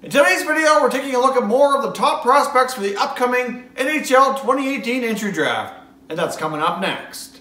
In today's video, we're taking a look at more of the top prospects for the upcoming NHL 2018 NHL Draft, and that's coming up next.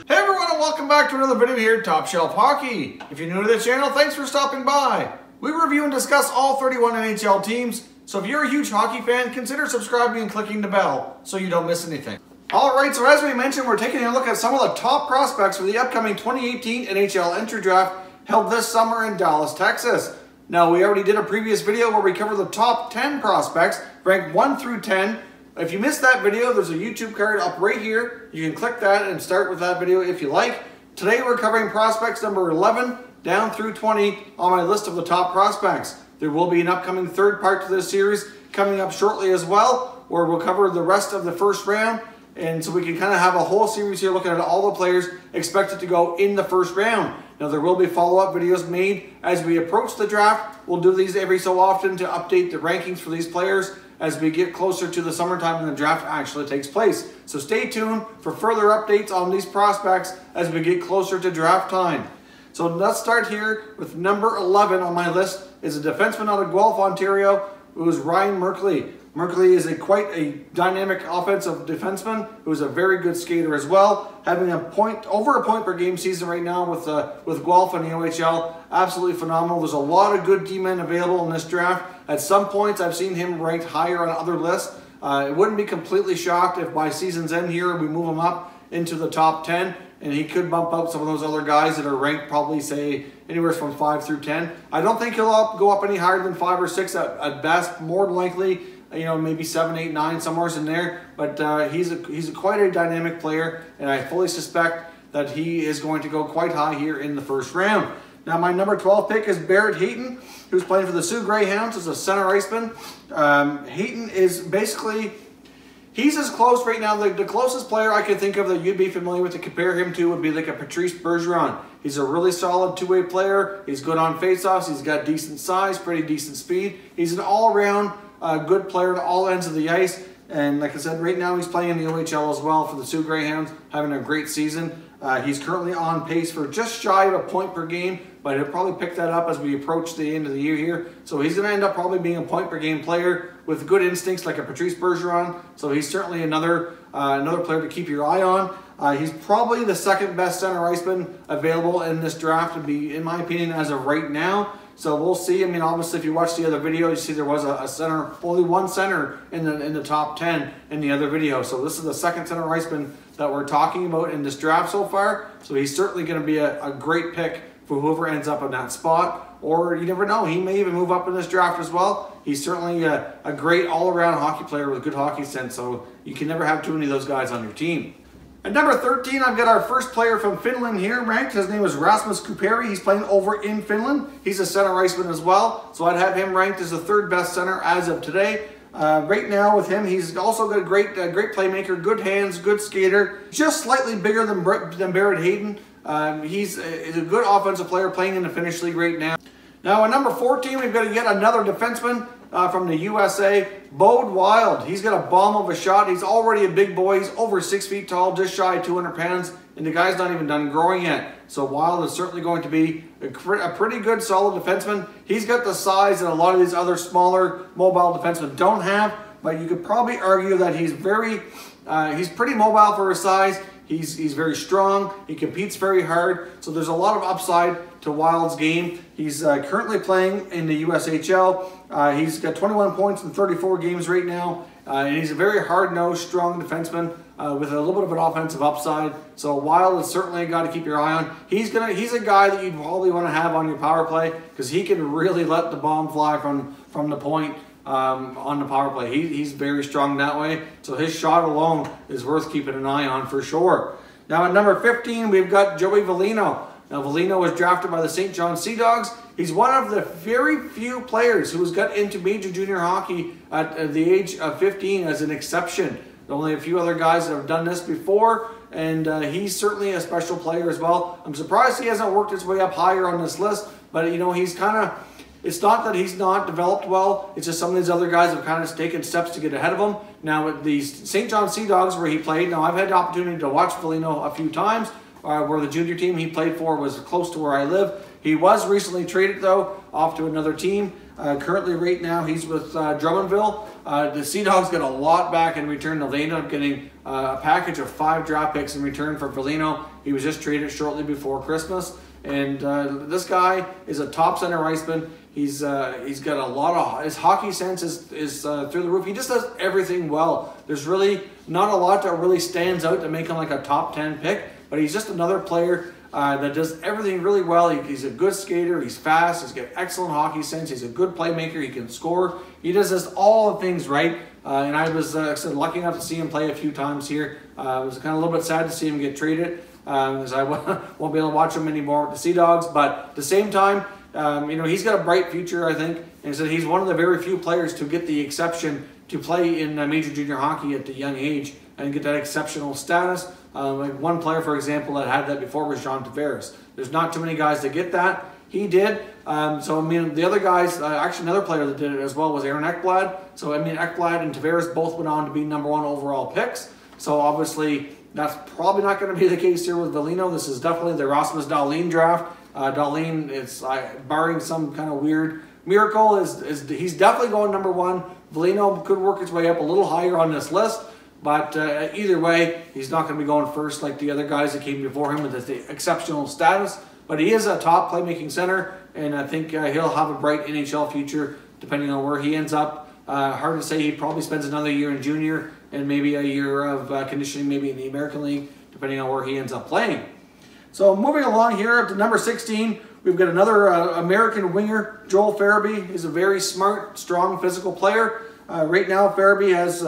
Hey everyone, and welcome back to another video here at Top Shelf Hockey. If you're new to this channel, thanks for stopping by. We review and discuss all 31 NHL teams, so if you're a huge hockey fan, consider subscribing and clicking the bell so you don't miss anything. Alright, so as we mentioned, we're taking a look at some of the top prospects for the upcoming 2018 NHL NHL Draft held this summer in Dallas, Texas. Now, we already did a previous video where we covered the top 10 prospects, ranked 1 through 10. If you missed that video, there's a YouTube card up right here. You can click that and start with that video if you like. Today we're covering prospects number 11 down through 20 on my list of the top prospects. There will be an upcoming third part to this series coming up shortly as well, where we'll cover the rest of the first round. And so we can kind of have a whole series here looking at all the players expected to go in the first round. Now there will be follow-up videos made as we approach the draft. We'll do these every so often to update the rankings for these players as we get closer to the summertime and the draft actually takes place. So stay tuned for further updates on these prospects as we get closer to draft time. So let's start here with number 11 on my list is a defenseman out of Guelph, Ontario, who is Ryan Merkley. Merkley is quite a dynamic offensive defenseman who is a very good skater as well, having over a point per game season right now with Guelph in the OHL. Absolutely phenomenal. There's a lot of good D-men available in this draft. At some points, I've seen him ranked higher on other lists. It wouldn't be completely shocked if by season's end here we move him up into the top 10, and he could bump up some of those other guys that are ranked probably, say, anywhere from 5 through 10. I don't think he'll go up any higher than 5 or 6 at best. More than likely, you know, maybe 7, 8, 9, somewhere in there. But he's quite a dynamic player, and I fully suspect that he is going to go quite high here in the first round. Now, my number 12 pick is Barrett Hayton, who's playing for the Sioux Greyhounds as a center iceman. Hayton is basically... he's as close right now. The closest player I could think of that you'd be familiar with to compare him to would be like a Patrice Bergeron. He's a really solid two-way player. He's good on faceoffs. He's got decent size, pretty decent speed. He's an all-around good player at all ends of the ice. And like I said, right now he's playing in the OHL as well for the Sioux Greyhounds, having a great season. He's currently on pace for just shy of a point per game, but he'll probably pick that up as we approach the end of the year here. So he's going to end up probably being a point per game player with good instincts like a Patrice Bergeron. So he's certainly another player to keep your eye on. He's probably the second best center iceman available in this draft, to be, in my opinion, as of right now. So we'll see. I mean, obviously, if you watch the other video, you see there was a center, only one center in the top 10 in the other video. So this is the second center iceman that we're talking about in this draft so far. So he's certainly going to be a great pick for whoever ends up in that spot. Or you never know, he may even move up in this draft as well. He's certainly a great all-around hockey player with good hockey sense. So you can never have too many of those guys on your team. At number 13, I've got our first player from Finland here ranked. His name is Rasmus Kupari. He's playing over in Finland. He's a center iceman as well. So I'd have him ranked as the third best center as of today. Right now with him, he's also got a great playmaker, good hands, good skater. Just slightly bigger than Barrett Hayton. He's a good offensive player playing in the Finnish league right now. Now at number 14, we've got yet another defenseman from the USA, Bode Wilde. He's got a bomb of a shot. He's already a big boy. He's over 6 feet tall, just shy of 200 pounds, and the guy's not even done growing yet. So Wilde is certainly going to be a pretty good, solid defenseman. He's got the size that a lot of these other smaller, mobile defensemen don't have, but you could probably argue that he's pretty mobile for his size. He's very strong. He competes very hard. So there's a lot of upside to Wilde's game. He's currently playing in the USHL. He's got 21 points in 34 games right now. And he's a very hard-nosed, strong defenseman with a little bit of an offensive upside. So Wilde is certainly a guy to keep your eye on. He's a guy that you'd probably want to have on your power play because he can really let the bomb fly from the point on the power play. He's very strong that way. So his shot alone is worth keeping an eye on for sure. Now at number 15, we've got Joey Veleno. Now Veleno was drafted by the St. John Sea Dogs. He's one of the very few players who has got into major junior hockey at the age of 15 as an exception. There's only a few other guys that have done this before, and he's certainly a special player as well. I'm surprised he hasn't worked his way up higher on this list, but you know, he's kind of It's not that he's not developed well. It's just some of these other guys have kind of taken steps to get ahead of him. Now with the St. John Sea Dogs where he played, now I've had the opportunity to watch Veleno a few times, where the junior team he played for was close to where I live. He was recently traded though, off to another team. Currently right now he's with Drummondville. The Sea Dogs got a lot back in return. They ended up getting a package of 5 draft picks in return for Veleno. He was just traded shortly before Christmas. And this guy is a top center iceman. He's got a lot of, his hockey sense is through the roof. He just does everything well. There's really not a lot that really stands out to make him like a top 10 pick, but he's just another player that does everything really well. He's a good skater, he's fast, he's got excellent hockey sense, he's a good playmaker, he can score. He does all the things right. And I was lucky enough to see him play a few times here. I was kind of a little bit sad to see him get traded, as I won't be able to watch him anymore with the Sea Dogs. But at the same time, he's got a bright future, I think. And so he's one of the very few players to get the exception to play in major junior hockey at the young age and get that exceptional status. Like one player, for example, that had that before was John Tavares. There's not too many guys that get that. He did. The other guys, actually another player that did it as well was Aaron Ekblad. So, Ekblad and Tavares both went on to be #1 overall picks. So, obviously, that's probably not going to be the case here with Veleno. This is definitely the Rasmus Dahlin draft. Dahlin is, barring some kind of weird miracle, he's definitely going #1. Veleno could work his way up a little higher on this list. But either way, he's not going to be going first like the other guys that came before him with the exceptional status. But he is a top playmaking center, and I think he'll have a bright NHL future depending on where he ends up. Hard to say. He probably spends another year in junior and maybe a year of conditioning maybe in the American League, depending on where he ends up playing. So moving along here up to number 16, we've got another American winger, Joel Farabee. He's a very smart, strong, physical player. Right now, Farabee has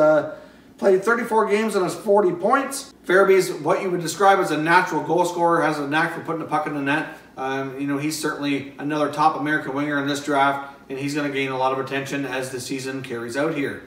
played 34 games and has 40 points. Farabee's what you would describe as a natural goal scorer, has a knack for putting the puck in the net. He's certainly another top American winger in this draft, and he's going to gain a lot of attention as the season carries out here.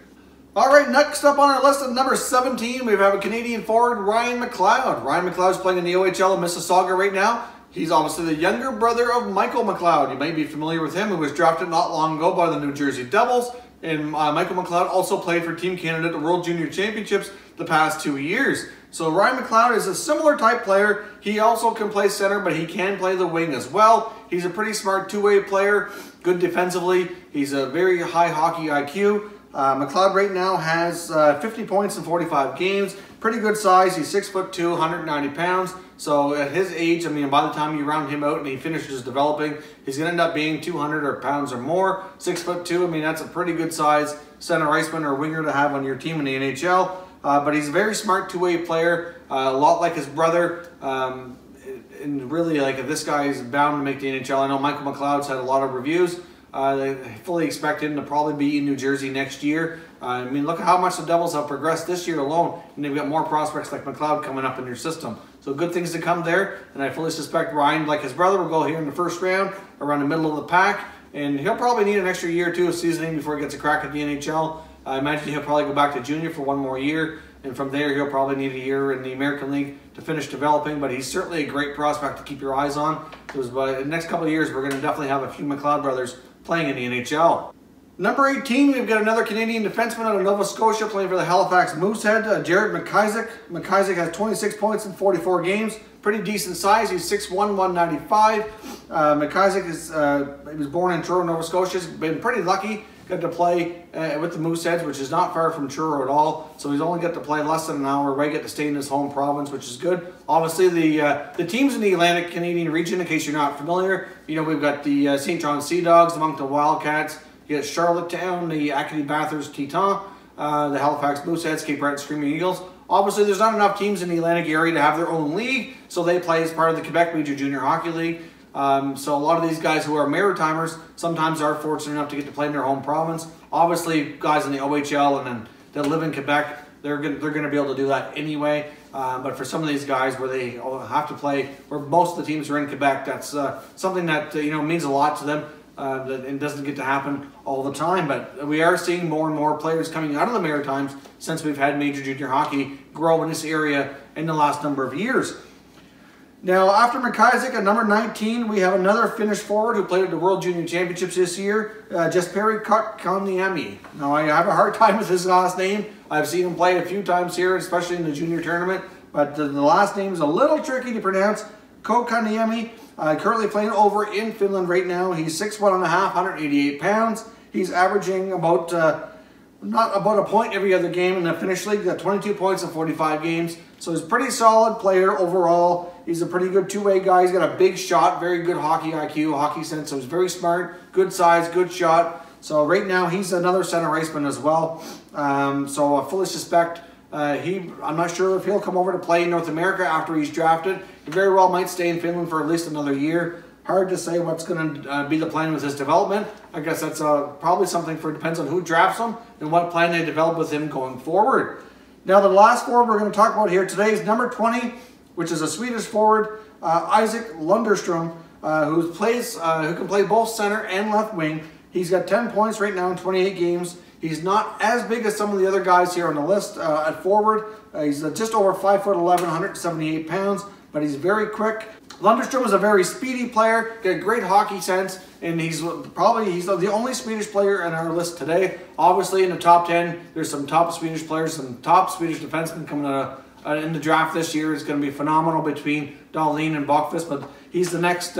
All right, next up on our list at number 17, we have a Canadian forward, Ryan McLeod. Ryan McLeod's playing in the OHL in Mississauga right now. He's obviously the younger brother of Michael McLeod. You may be familiar with him, who was drafted not long ago by the New Jersey Devils. And Michael McLeod also played for Team Canada at the World Junior Championships the past 2 years. So Ryan McLeod is a similar type player. He also can play center, but he can play the wing as well. He's a pretty smart two-way player, good defensively. He's a very high hockey IQ. McLeod right now has 50 points in 45 games. Pretty good size. He's 6'2", 190 pounds. So at his age, by the time you round him out and he finishes developing, he's going to end up being 200 pounds or more. 6'2", that's a pretty good size center iceman or winger to have on your team in the NHL. But he's a very smart two-way player, a lot like his brother. And really, this guy is bound to make the NHL. I know Michael McLeod's had a lot of reviews. They fully expect him to probably be in New Jersey next year. Look at how much the Devils have progressed this year alone, and they've got more prospects like McLeod coming up in their system. So good things to come there, and I fully suspect Ryan, like his brother, will go here in the first round, around the middle of the pack, and he'll probably need an extra year or two of seasoning before he gets a crack at the NHL. I imagine he'll probably go back to junior for one more year, and from there he'll probably need a year in the American League to finish developing, but he's certainly a great prospect to keep your eyes on, because by the next couple of years we're going to definitely have a few McLeod brothers playing in the NHL. Number 18, we've got another Canadian defenseman out of Nova Scotia playing for the Halifax Moosehead, Jared McIsaac. McIsaac has 26 points in 44 games. Pretty decent size. He's 6'1", 195. McIsaac he was born in Truro, Nova Scotia. He's been pretty lucky. Got to play with the Mooseheads, which is not far from Truro at all. So he's only got to play less than an hour away, get to stay in his home province, which is good. Obviously, the teams in the Atlantic Canadian region, in case you're not familiar, we've got the St. John Sea Dogs, the Moncton Wildcats, you got Charlottetown, the Acadie Bathurst Titans, the Halifax Mooseheads, Cape Breton Screaming Eagles. Obviously, there's not enough teams in the Atlantic area to have their own league, so they play as part of the Quebec Major Junior Hockey League. So a lot of these guys who are Maritimers sometimes are fortunate enough to get to play in their home province. Obviously, guys in the OHL and that live in Quebec, they're going to be able to do that anyway. But for some of these guys where they have to play, where most of the teams are in Quebec, that's something that means a lot to them. It doesn't get to happen all the time, but we are seeing more and more players coming out of the Maritimes since we've had major junior hockey grow in this area in the last number of years. Now, after McIsaac at number 19, we have another Finnish forward who played at the World Junior Championships this year, Jesperi Kotkaniemi. Now, I have a hard time with his last name. I've seen him play a few times here, especially in the junior tournament, but the last name is a little tricky to pronounce. Kotkaniemi, currently playing over in Finland right now. He's 6'1.5", 188 pounds. He's averaging about a point every other game in the Finnish league. Got 22 points in 45 games. So he's a pretty solid player overall. He's a pretty good two-way guy. He's got a big shot, very good hockey IQ, hockey sense. So he's very smart, good size, good shot. So right now he's another center iceman as well. So I fully suspect I'm not sure if he'll come over to play in North America after he's drafted. He very well might stay in Finland for at least another year. Hard to say what's going to be the plan with his development. I guess that's probably something depends on who drafts him and what plan they develop with him going forward. Now, the last forward we're going to talk about here today is number 20, which is a Swedish forward, Isac Lundestrom, who can play both center and left wing. He's got 10 points right now in 28 games. He's not as big as some of the other guys here on the list at forward. He's just over 5'11", 178 pounds, but he's very quick. Lundestrom is a very speedy player, got a great hockey sense, and he's the only Swedish player on our list today. Obviously, in the top 10, there's some top Swedish players, some top Swedish defensemen coming in the draft this year. It's going to be phenomenal between Dahlin and Bokvist, but he's the next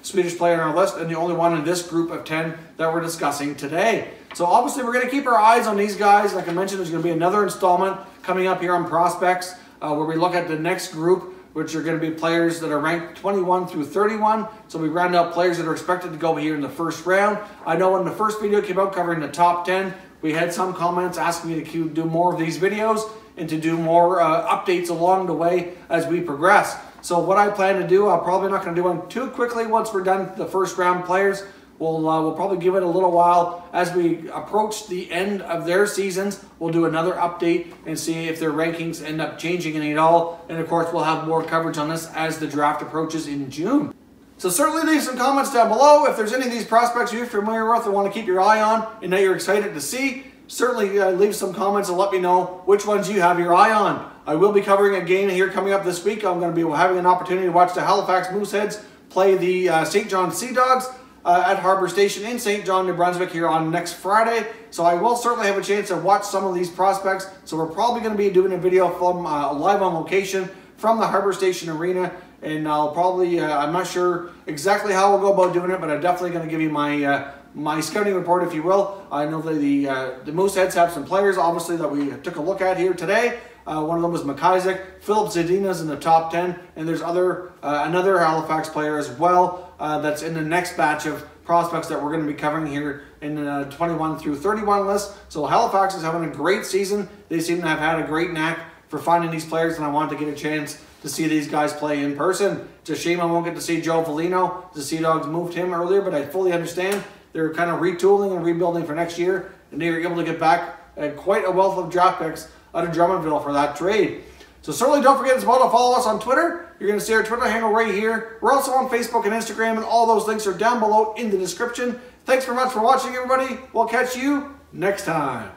Swedish player on our list and the only one in this group of 10 that we're discussing today. So obviously, we're going to keep our eyes on these guys. Like I mentioned, there's going to be another installment coming up here on Prospects where we look at the next group, which are going to be players that are ranked 21 through 31. So we round out players that are expected to go here in the first round. I know when the first video came out covering the top 10, we had some comments asking me to do more of these videos and to do more updates along the way as we progress. So what I plan to do, I'm probably not going to do one too quickly once we're done with the first round players. We'll probably give it a little while as we approach the end of their seasons. We'll do another update and see if their rankings end up changing any at all. And of course, we'll have more coverage on this as the draft approaches in June. So certainly leave some comments down below if there's any of these prospects you're familiar with or want to keep your eye on and that you're excited to see. Certainly leave some comments and let me know which ones you have your eye on. I will be covering a game here coming up this week. I'm going to be having an opportunity to watch the Halifax Mooseheads play the St. John Sea Dogs at Harbor Station in St. John, New Brunswick here on next Friday. So I will certainly have a chance to watch some of these prospects. So we're probably going to be doing a video from live on location from the Harbor Station Arena. And I'll probably, I'm not sure exactly how we'll go about doing it, but I'm definitely going to give you my scouting report, if you will. I know that the Mooseheads have some players, obviously, that we took a look at here today. One of them was McIsaac. Philip Zadina's in the top 10, and there's another Halifax player as well that's in the next batch of prospects that we're going to be covering here in the 21 through 31 list. So Halifax is having a great season. They seem to have had a great knack for finding these players, and I want to get a chance to see these guys play in person. It's a shame I won't get to see Joe Veleno. The Sea Dogs moved him earlier, but I fully understand. They're kind of retooling and rebuilding for next year, and they were able to get back quite a wealth of draft picks out of Drummondville for that trade. So certainly don't forget as well to follow us on Twitter. You're going to see our Twitter handle right here. We're also on Facebook and Instagram, and all those links are down below in the description. Thanks very much for watching, everybody. We'll catch you next time.